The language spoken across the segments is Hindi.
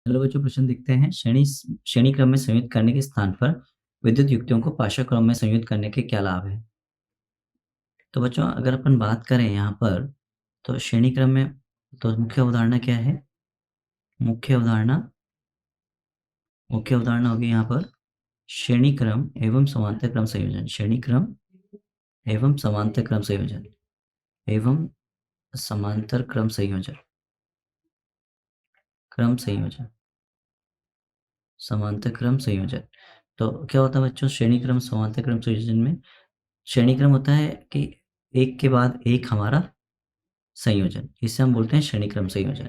चलो बच्चों प्रश्न देखते हैं। श्रेणी क्रम में संयुक्त करने के स्थान पर विद्युत युक्तियों को पाशा क्रम में संयुक्त करने के क्या लाभ है? तो बच्चों अगर अपन बात करें यहाँ पर तो श्रेणी क्रम में तो मुख्य अवधारणा मुख्य अवधारणा होगी यहाँ पर श्रेणी क्रम एवं समांतर क्रम संयोजन। श्रेणी क्रम एवं समांतर क्रम संयोजन एवं समांतर क्रम संयोजन समांतर क्रम संयोजन। तो क्या होता है बच्चों श्रेणी क्रम समांतर क्रम संयोजन में? श्रेणी क्रम होता है कि एक के बाद एक हमारा संयोजन, इसे हम बोलते हैं श्रेणी क्रम संयोजन।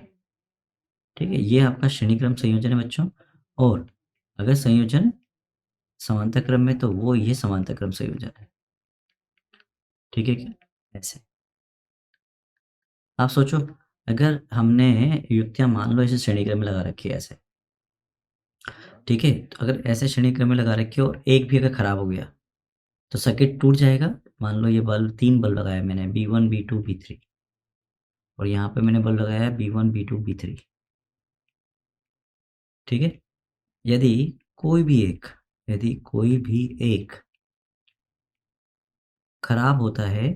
ठीक है, ये आपका श्रेणी क्रम संयोजन है बच्चों। और अगर संयोजन समांतर क्रम में तो वो ये समांतर क्रम संयोजन है। ठीक है क्या? ऐसे आप सोचो, अगर हमने युक्तियां मान लो इसे श्रेणी क्रम में लगा रखी है ऐसे, ठीक है, तो अगर ऐसे श्रेणी क्रम में लगा रखी है और एक भी अगर खराब हो गया तो सर्किट टूट जाएगा। मान लो ये बल्ब, 3 बल्ब लगाया मैंने, B1 B2 B3, और यहाँ पे मैंने बल्ब लगाया है B1 B2 B3। ठीक है, यदि कोई भी एक खराब होता है,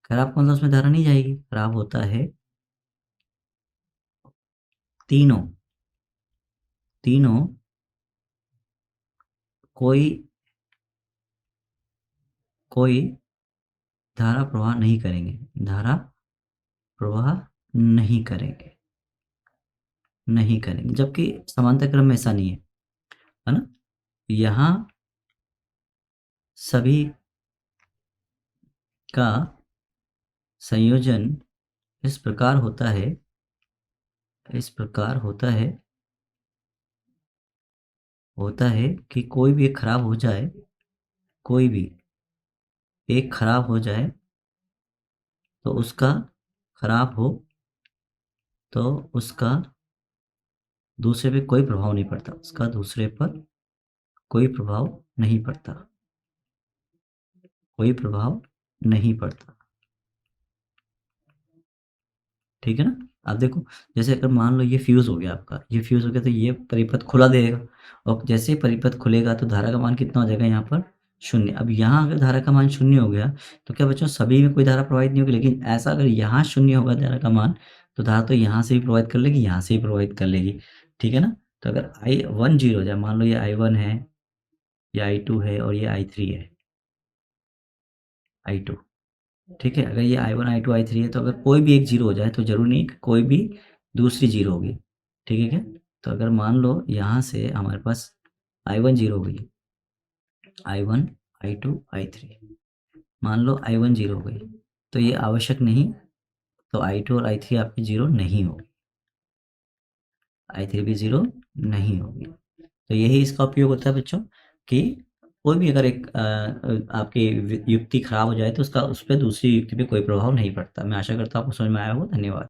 खराब कौन सा, उसमें धारा नहीं जाएगी, खराब होता है तीनों तीनों कोई कोई धारा प्रवाह नहीं करेंगे, धारा प्रवाह नहीं करेंगे नहीं करेंगे। जबकि समांतर क्रम में ऐसा नहीं है ना? यहाँ सभी का संयोजन इस प्रकार होता है कि कोई भी एक खराब हो जाए, कोई भी एक खराब हो जाए तो उसका खराब हो तो उसका दूसरे पे कोई प्रभाव नहीं पड़ता, उसका दूसरे पर कोई प्रभाव नहीं पड़ता, कोई प्रभाव नहीं पड़ता। ठीक है ना? अब देखो, जैसे अगर मान लो ये फ्यूज़ हो गया आपका, ये फ्यूज़ हो गया तो ये परिपथ खुला देगा, और जैसे ही परिपथ खुलेगा तो धारा का मान कितना हो जाएगा यहाँ पर? 0। अब यहाँ अगर धारा का मान 0 हो गया तो क्या बच्चों सभी में कोई धारा प्रवाहित नहीं होगी, लेकिन ऐसा अगर यहाँ 0 होगा धारा का मान तो धारा तो यहाँ से भी प्रवाहित कर लेगी, यहाँ से भी प्रवाहित कर लेगी। ठीक है ना? तो अगर I1 0 हो जाए, मान लो ये I1 है, ये I2 है और ये I3 है, I2। ठीक है, अगर ये I1 I2 I3 है तो अगर कोई भी एक 0 हो जाए तो ज़रूरी नहीं कि कोई भी दूसरी 0 होगी। ठीक है क्या? तो अगर मान लो यहाँ से हमारे पास I1 0 हो गई, I1 I2 I3, मान लो I1 0 हो गई, तो ये आवश्यक नहीं, तो I2 और I3 आपकी 0 नहीं होगी, I3 भी 0 नहीं होगी। तो यही इसका उपयोग होता है बच्चों कि कोई भी अगर एक आपकी युक्ति खराब हो जाए तो उसका उस पे दूसरी युक्ति पे कोई प्रभाव नहीं पड़ता। मैं आशा करता हूँ आपको समझ में आया होगा। धन्यवाद।